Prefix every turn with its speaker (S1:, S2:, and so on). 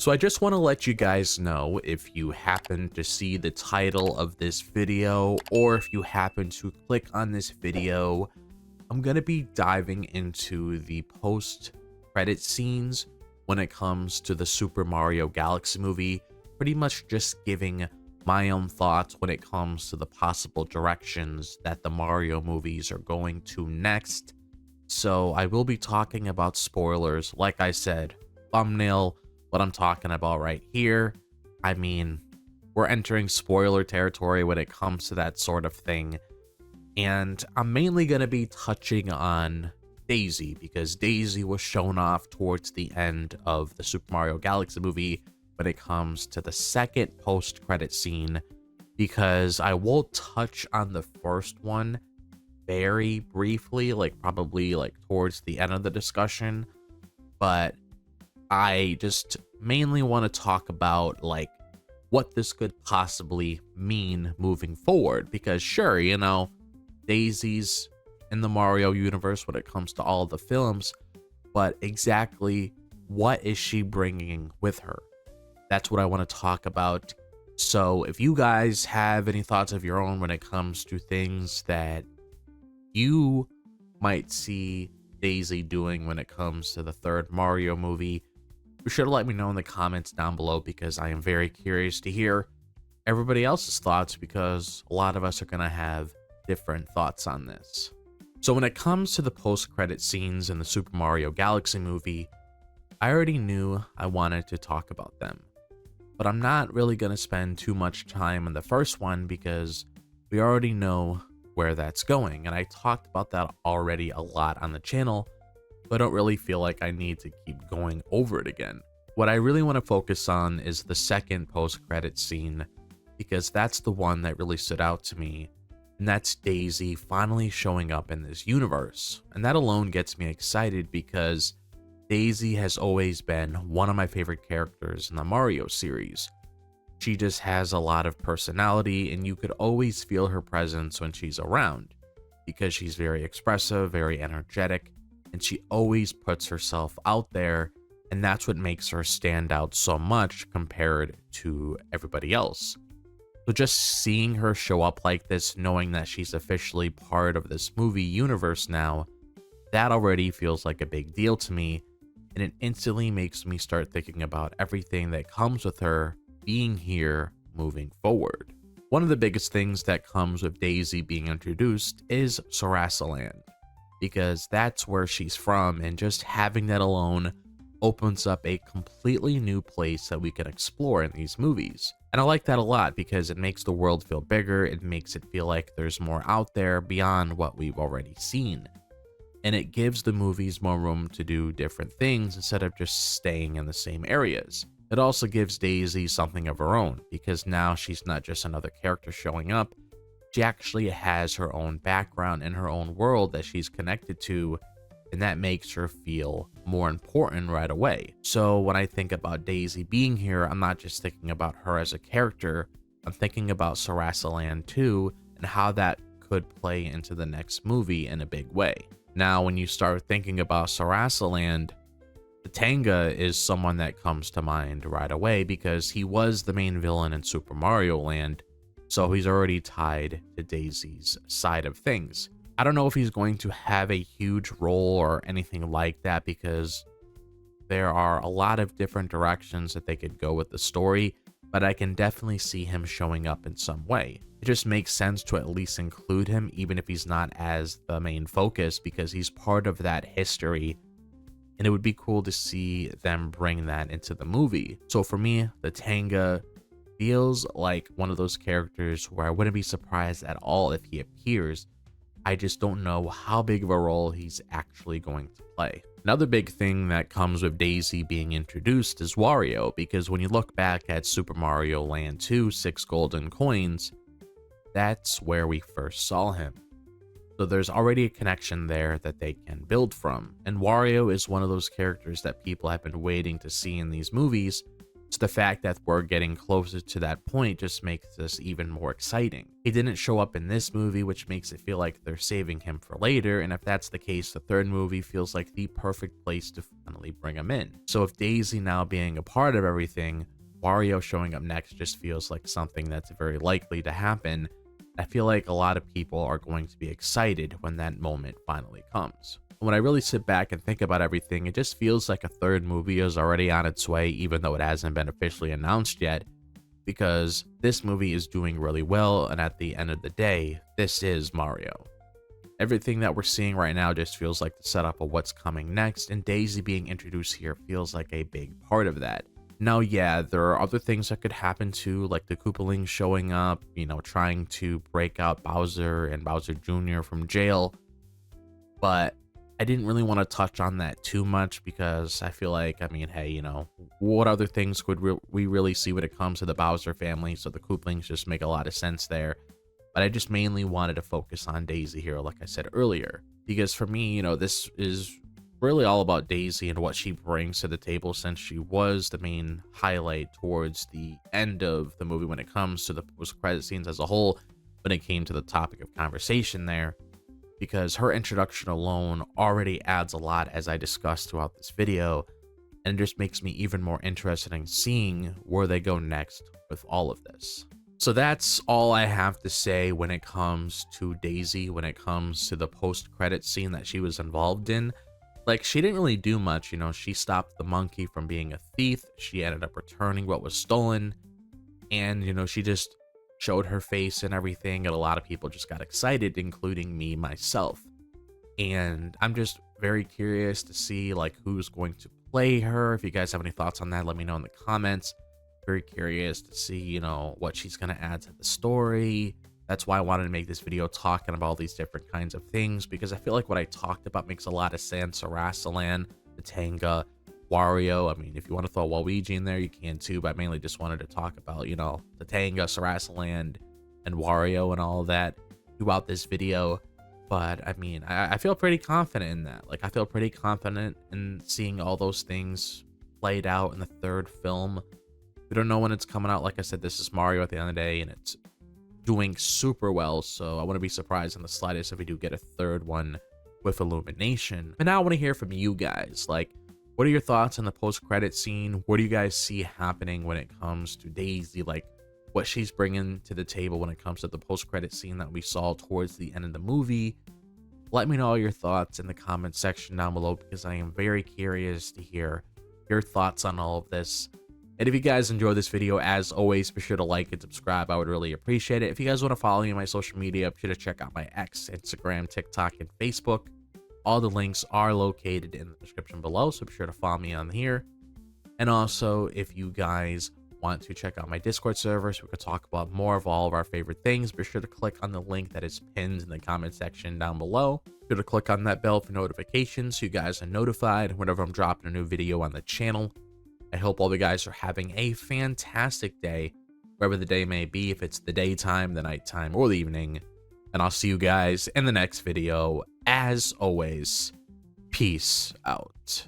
S1: So I just want to let you guys know, if you happen to see the title of this video, or if you happen to click on this video, I'm going to be diving into the post-credit scenes when it comes to the Super Mario Galaxy movie, pretty much just giving my own thoughts when it comes to the possible directions that the Mario movies are going to next. So I will be talking about spoilers, like I said, thumbnail, what I'm talking about right here. I mean, we're entering spoiler territory when it comes to that sort of thing. And I'm mainly going to be touching on Daisy, because Daisy was shown off towards the end of the Super Mario Galaxy movie when it comes to the second post-credit scene, because I will touch on the first one very briefly, like probably like towards the end of the discussion, but I just mainly want to talk about like what this could possibly mean moving forward, because sure, you know, Daisy's in the Mario universe when it comes to all the films, but exactly what is she bringing with her? That's what I want to talk about. So if you guys have any thoughts of your own when it comes to things that you might see Daisy doing when it comes to the third Mario movie, be sure to let me know in the comments down below, because I am very curious to hear everybody else's thoughts, because a lot of us are going to have different thoughts on this. So when it comes to the post-credit scenes in the Super Mario Galaxy movie, I already knew I wanted to talk about them, but I'm not really going to spend too much time on the first one because we already know where that's going, and I talked about that already a lot on the channel, but I don't really feel like I need to keep going over it again. What I really want to focus on is the second post-credit scene, because that's the one that really stood out to me, and that's Daisy finally showing up in this universe. And that alone gets me excited, because Daisy has always been one of my favorite characters in the Mario series. She just has a lot of personality, and you could always feel her presence when she's around, because she's very expressive, very energetic, and she always puts herself out there, and that's what makes her stand out so much compared to everybody else. So just seeing her show up like this, knowing that she's officially part of this movie universe now, that already feels like a big deal to me, and it instantly makes me start thinking about everything that comes with her being here moving forward. One of the biggest things that comes with Daisy being introduced is Sarasaland, because that's where she's from, and just having that alone opens up a completely new place that we can explore in these movies. And I like that a lot, because it makes the world feel bigger, it makes it feel like there's more out there beyond what we've already seen. And it gives the movies more room to do different things instead of just staying in the same areas. It also gives Daisy something of her own, because now she's not just another character showing up, she actually has her own background and her own world that she's connected to, and that makes her feel more important right away. So when I think about Daisy being here, I'm not just thinking about her as a character, I'm thinking about Sarasaland too, and how that could play into the next movie in a big way. Now, when you start thinking about Sarasaland, Tatanga is someone that comes to mind right away, because he was the main villain in Super Mario Land, so he's already tied to Daisy's side of things. I don't know if he's going to have a huge role or anything like that, because there are a lot of different directions that they could go with the story, but I can definitely see him showing up in some way. It just makes sense to at least include him, even if he's not as the main focus, because he's part of that history, and it would be cool to see them bring that into the movie. So for me, the Tatanga feels like one of those characters where I wouldn't be surprised at all if he appears. I just don't know how big of a role he's actually going to play. Another big thing that comes with Daisy being introduced is Wario, because when you look back at Super Mario Land 2, 6 Golden Coins, that's where we first saw him. So there's already a connection there that they can build from. And Wario is one of those characters that people have been waiting to see in these movies, So the fact that we're getting closer to that point just makes this even more exciting. He didn't show up in this movie, which makes it feel like they're saving him for later, and if that's the case, the third movie feels like the perfect place to finally bring him in. So if Daisy now being a part of everything, Wario showing up next just feels like something that's very likely to happen. I feel like a lot of people are going to be excited when that moment finally comes. When I really sit back and think about everything, it just feels like a third movie is already on its way, even though it hasn't been officially announced yet, because this movie is doing really well, and at the end of the day, this is Mario. Everything that we're seeing right now just feels like the setup of what's coming next, and Daisy being introduced here feels like a big part of that. Now, yeah, there are other things that could happen too, like the Koopalings showing up, trying to break out Bowser and Bowser Jr. from jail, but I didn't really want to touch on that too much because I feel like, hey, what other things could we really see when it comes to the Bowser family? So the Koopalings just make a lot of sense there. But I just mainly wanted to focus on Daisy here, like I said earlier, because for me, this is really all about Daisy and what she brings to the table, since she was the main highlight towards the end of the movie when it comes to the post-credit scenes as a whole, when it came to the topic of conversation there. Because her introduction alone already adds a lot, as I discussed throughout this video, and it just makes me even more interested in seeing where they go next with all of this. So that's all I have to say when it comes to Daisy, when it comes to the post-credit scene that she was involved in. Like, she didn't really do much, she stopped the monkey from being a thief, she ended up returning what was stolen, and, she just showed her face and everything, and a lot of people just got excited, including me myself. And I'm just very curious to see like who's going to play her. If you guys have any thoughts on that, let me know in the comments. Very curious to see what she's going to add to the story. That's why I wanted to make this video talking about all these different kinds of things, because I feel like what I talked about makes a lot of sense. Sarasaland, Tatanga, Wario. If you want to throw Waluigi in there, you can too, but I mainly just wanted to talk about, Tatanga, Sarasaland, and Wario and all of that throughout this video. But I feel pretty confident in that. Like, I feel pretty confident in seeing all those things played out in the third film. We don't know when it's coming out. Like I said, this is Mario at the end of the day, and it's doing super well, so I wouldn't be surprised in the slightest if we do get a third one with Illumination. But now I want to hear from you guys. Like, what are your thoughts on the post-credit scene? What do you guys see happening when it comes to Daisy? Like, what she's bringing to the table when it comes to the post-credit scene that we saw towards the end of the movie? Let me know all your thoughts in the comment section down below, because I am very curious to hear your thoughts on all of this. And if you guys enjoyed this video, as always, be sure to like and subscribe. I would really appreciate it. If you guys want to follow me on my social media, be sure to check out my X, Instagram, TikTok, and Facebook. All the links are located in the description below, so be sure to follow me on here. And also, if you guys want to check out my Discord server so we could talk about more of all of our favorite things, be sure to click on the link that is pinned in the comment section down below. Be sure to click on that bell for notifications so you guys are notified whenever I'm dropping a new video on the channel. I hope all the guys are having a fantastic day, wherever the day may be, if it's the daytime, the nighttime, or the evening. And I'll see you guys in the next video. As always, peace out.